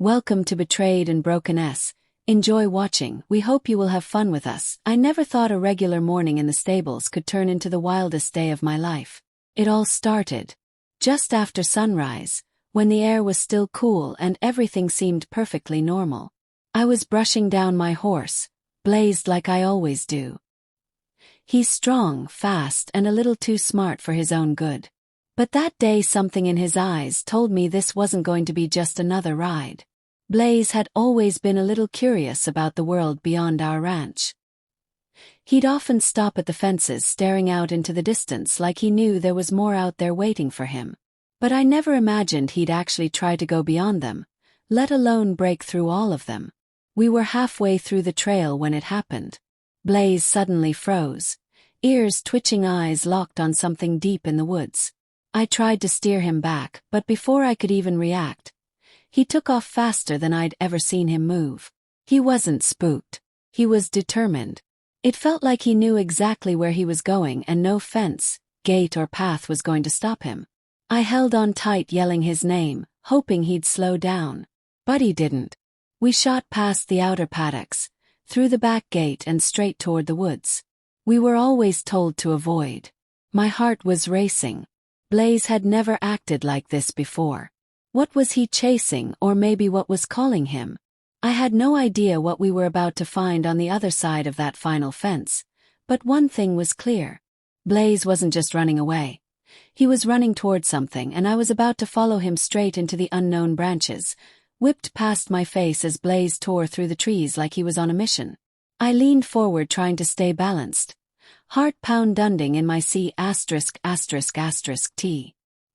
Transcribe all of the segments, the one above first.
Welcome to Betrayed and Broken S. Enjoy watching. We hope you will have fun with us. I never thought a regular morning in the stables could turn into the wildest day of my life. It all started just after sunrise, when the air was still cool and everything seemed perfectly normal. I was brushing down my horse, Blaze, like I always do. He's strong, fast, and a little too smart for his own good. But that day something in his eyes told me this wasn't going to be just another ride. Blaze had always been a little curious about the world beyond our ranch. He'd often stop at the fences staring out into the distance like he knew there was more out there waiting for him. But I never imagined he'd actually try to go beyond them, let alone break through all of them. We were halfway through the trail when it happened. Blaze suddenly froze, ears twitching, eyes locked on something deep in the woods. I tried to steer him back, but before I could even react, he took off faster than I'd ever seen him move. He wasn't spooked. He was determined. It felt like he knew exactly where he was going and no fence, gate or path was going to stop him. I held on tight, yelling his name, hoping he'd slow down. But he didn't. We shot past the outer paddocks, through the back gate and straight toward the woods we were always told to avoid. My heart was racing. Blaze had never acted like this before. What was he chasing, or maybe what was calling him? I had no idea what we were about to find on the other side of that final fence, but one thing was clear. Blaze wasn't just running away. He was running toward something, and I was about to follow him straight into the unknown branches, whipped past my face as Blaze tore through the trees like he was on a mission. I leaned forward trying to stay balanced, heart pounding in my C******T.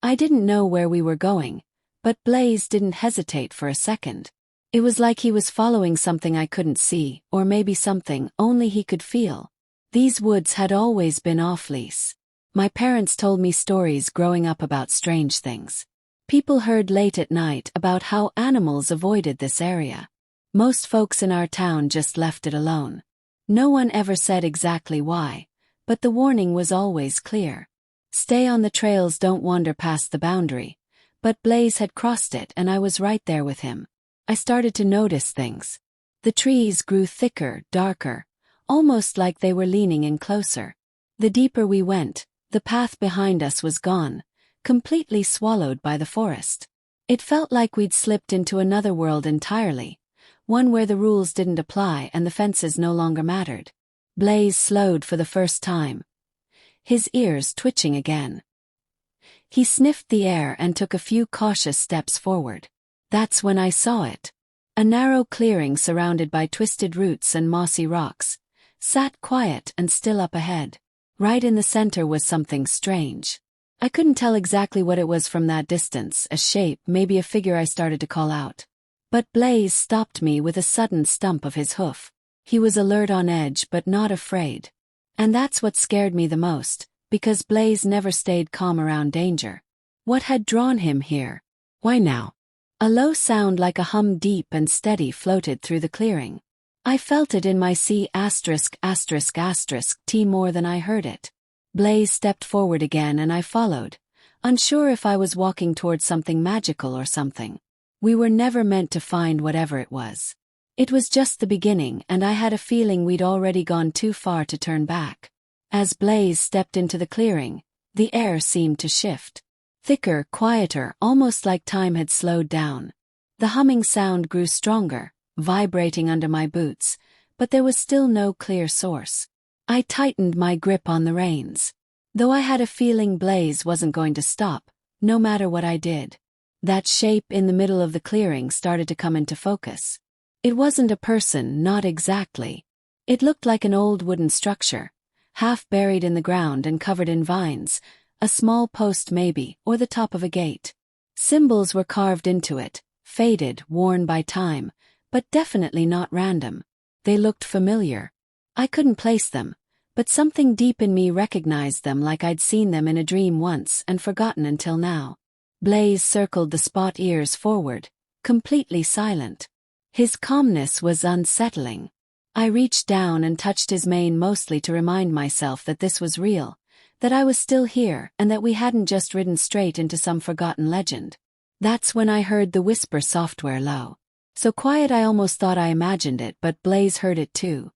I didn't know where we were going, but Blaze didn't hesitate for a second. It was like he was following something I couldn't see, or maybe something only he could feel. These woods had always been off-leash. My parents told me stories growing up about strange things people heard late at night about how animals avoided this area. Most folks in our town just left it alone. No one ever said exactly why, but the warning was always clear. Stay on the trails, don't wander past the boundary. But Blaze had crossed it and I was right there with him. I started to notice things. The trees grew thicker, darker, almost like they were leaning in closer. The deeper we went, the path behind us was gone, completely swallowed by the forest. It felt like we'd slipped into another world entirely, one where the rules didn't apply and the fences no longer mattered. Blaze slowed for the first time, his ears twitching again. He sniffed the air and took a few cautious steps forward. That's when I saw it. A narrow clearing surrounded by twisted roots and mossy rocks, sat quiet and still up ahead. Right in the center was something strange. I couldn't tell exactly what it was from that distance, a shape, maybe a figure. I started to call out. But Blaze stopped me with a sudden stump of his hoof. He was alert, on edge, but not afraid. And that's what scared me the most, because Blaze never stayed calm around danger. What had drawn him here? Why now? A low sound like a hum, deep and steady, floated through the clearing. I felt it in my C******T more than I heard it. Blaze stepped forward again and I followed, unsure if I was walking towards something magical or something. We were never meant to find whatever it was. It was just the beginning, and I had a feeling we'd already gone too far to turn back. As Blaze stepped into the clearing, the air seemed to shift. Thicker, quieter, almost like time had slowed down. The humming sound grew stronger, vibrating under my boots, but there was still no clear source. I tightened my grip on the reins. Though I had a feeling Blaze wasn't going to stop, no matter what I did. That shape in the middle of the clearing started to come into focus. It wasn't a person, not exactly. It looked like an old wooden structure, half buried in the ground and covered in vines, a small post maybe, or the top of a gate. Symbols were carved into it, faded, worn by time, but definitely not random. They looked familiar. I couldn't place them, but something deep in me recognized them, like I'd seen them in a dream once and forgotten until now. Blaze circled the spot, ears forward, completely silent. His calmness was unsettling. I reached down and touched his mane, mostly to remind myself that this was real, that I was still here and that we hadn't just ridden straight into some forgotten legend. That's when I heard the whisper, software low. So quiet I almost thought I imagined it, but Blaze heard it too.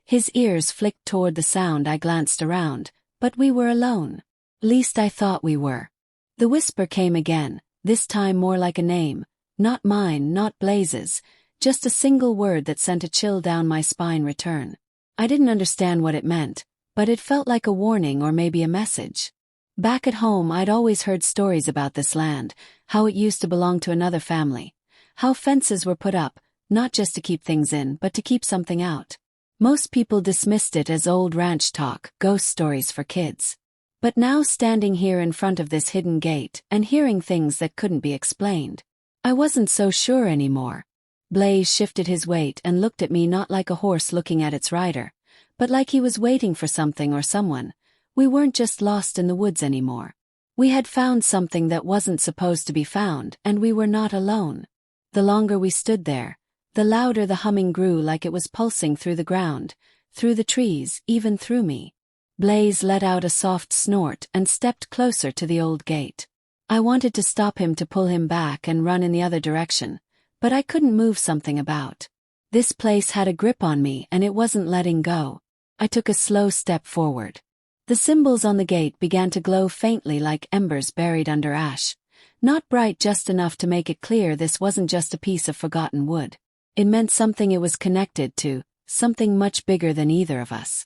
His ears flicked toward the sound. I glanced around, but we were alone. Least I thought we were. The whisper came again, this time more like a name, not mine, not Blaze's, just a single word that sent a chill down my spine. Return. I didn't understand what it meant, but it felt like a warning or maybe a message. Back at home I'd always heard stories about this land, how it used to belong to another family, how fences were put up, not just to keep things in but to keep something out. Most people dismissed it as old ranch talk, ghost stories for kids. But now standing here in front of this hidden gate and hearing things that couldn't be explained, I wasn't so sure anymore. Blaze shifted his weight and looked at me, not like a horse looking at its rider, but like he was waiting for something or someone. We weren't just lost in the woods anymore. We had found something that wasn't supposed to be found, and we were not alone. The longer we stood there, the louder the humming grew, like it was pulsing through the ground, through the trees, even through me. Blaze let out a soft snort and stepped closer to the old gate. I wanted to stop him, to pull him back and run in the other direction, but I couldn't move something about. This place had a grip on me and it wasn't letting go. I took a slow step forward. The symbols on the gate began to glow faintly like embers buried under ash. Not bright, just enough to make it clear this wasn't just a piece of forgotten wood. It meant something. It was connected to something much bigger than either of us.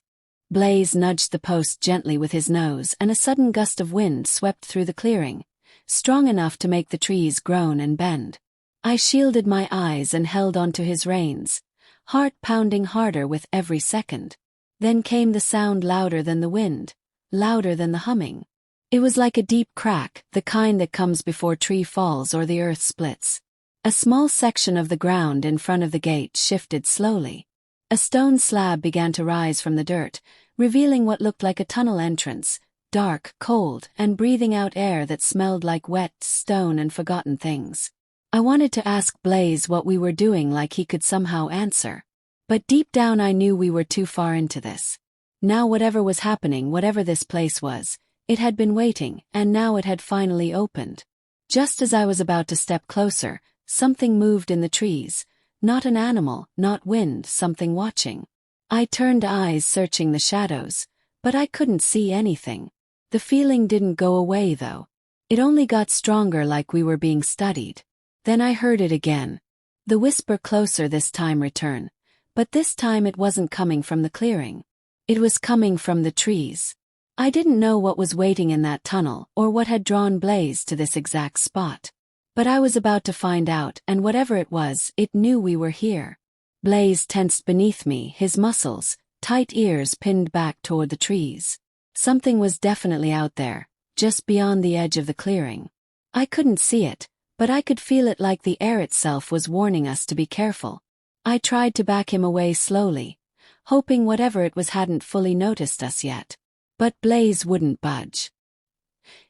Blaze nudged the post gently with his nose, and a sudden gust of wind swept through the clearing, strong enough to make the trees groan and bend. I shielded my eyes and held onto his reins, heart pounding harder with every second. Then came the sound, louder than the wind, louder than the humming. It was like a deep crack, the kind that comes before tree falls or the earth splits. A small section of the ground in front of the gate shifted slowly. A stone slab began to rise from the dirt, revealing what looked like a tunnel entrance, dark, cold, and breathing out air that smelled like wet stone and forgotten things. I wanted to ask Blaze what we were doing, like he could somehow answer. But deep down I knew we were too far into this. Now whatever was happening, whatever this place was, it had been waiting, and now it had finally opened. Just as I was about to step closer, something moved in the trees. Not an animal, not wind, something watching. I turned eyes, searching the shadows, but I couldn't see anything. The feeling didn't go away though. It only got stronger, like we were being studied. Then I heard it again. The whisper, closer this time, return. But this time it wasn't coming from the clearing. It was coming from the trees. I didn't know what was waiting in that tunnel or what had drawn Blaze to this exact spot. But I was about to find out, and whatever it was, it knew we were here. Blaze tensed beneath me, his muscles, tight ears pinned back toward the trees. Something was definitely out there, just beyond the edge of the clearing. I couldn't see it, but I could feel it, like the air itself was warning us to be careful. I tried to back him away slowly, hoping whatever it was hadn't fully noticed us yet. But Blaze wouldn't budge.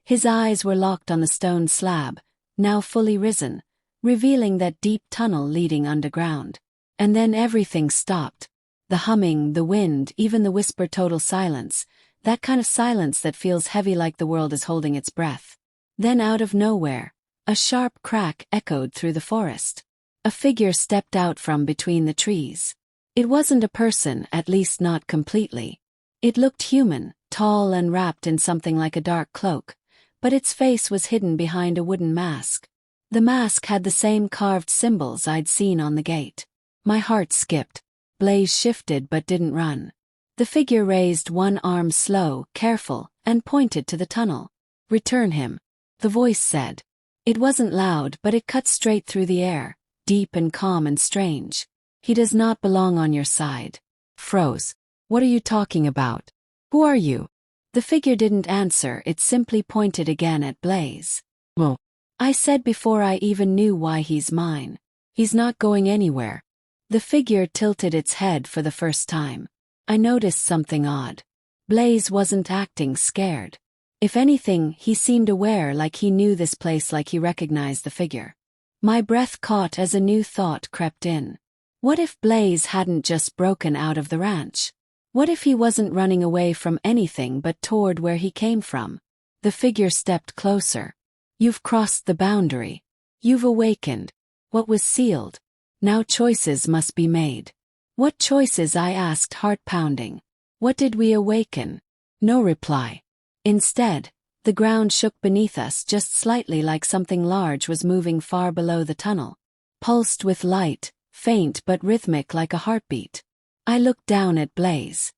His eyes were locked on the stone slab, now fully risen, revealing that deep tunnel leading underground. And then everything stopped. The humming, the wind, even the whisper, total silence, that kind of silence that feels heavy, like the world is holding its breath. Then out of nowhere, a sharp crack echoed through the forest. A figure stepped out from between the trees. It wasn't a person, at least not completely. It looked human, tall and wrapped in something like a dark cloak, but its face was hidden behind a wooden mask. The mask had the same carved symbols I'd seen on the gate. My heart skipped. Blaze shifted but didn't run. The figure raised one arm, slow, careful, and pointed to the tunnel. "Return him," the voice said. It wasn't loud, but it cut straight through the air, deep and calm and strange. "He does not belong on your side." Froze. "What are you talking about? Who are you?" The figure didn't answer, it simply pointed again at Blaze. "Well," I said before I even knew why he's mine. "He's not going anywhere." The figure tilted its head for the first time. I noticed something odd. Blaze wasn't acting scared. If anything, he seemed aware, like he knew this place, like he recognized the figure. My breath caught as a new thought crept in. What if Blaze hadn't just broken out of the ranch? What if he wasn't running away from anything but toward where he came from? The figure stepped closer. "You've crossed the boundary. You've awakened. What was sealed, Now choices must be made. What choices? I asked, heart pounding. What did we awaken? No reply. Instead, the ground shook beneath us just slightly, like something large was moving far below the tunnel. Pulsed with light, faint but rhythmic like a heartbeat. I looked down at Blaze.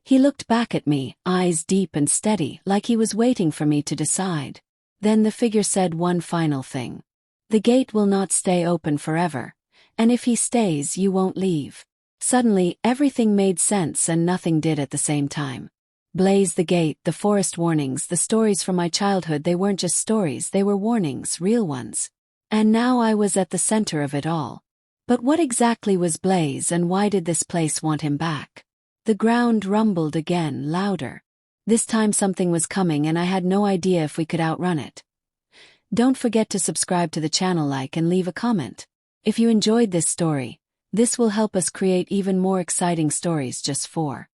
He looked back at me, eyes deep and steady, like he was waiting for me to decide. Then the figure said one final thing. The gate will not stay open forever, and if he stays, you won't leave. Suddenly, everything made sense and nothing did at the same time. Blaze, the gate, the forest warnings, the stories from my childhood, they weren't just stories, they were warnings, real ones. And now I was at the center of it all. But what exactly was Blaze, and why did this place want him back? The ground rumbled again, louder. This time something was coming and I had no idea if we could outrun it. Don't forget to subscribe to the channel, like, and leave a comment. If you enjoyed this story, this will help us create even more exciting stories just for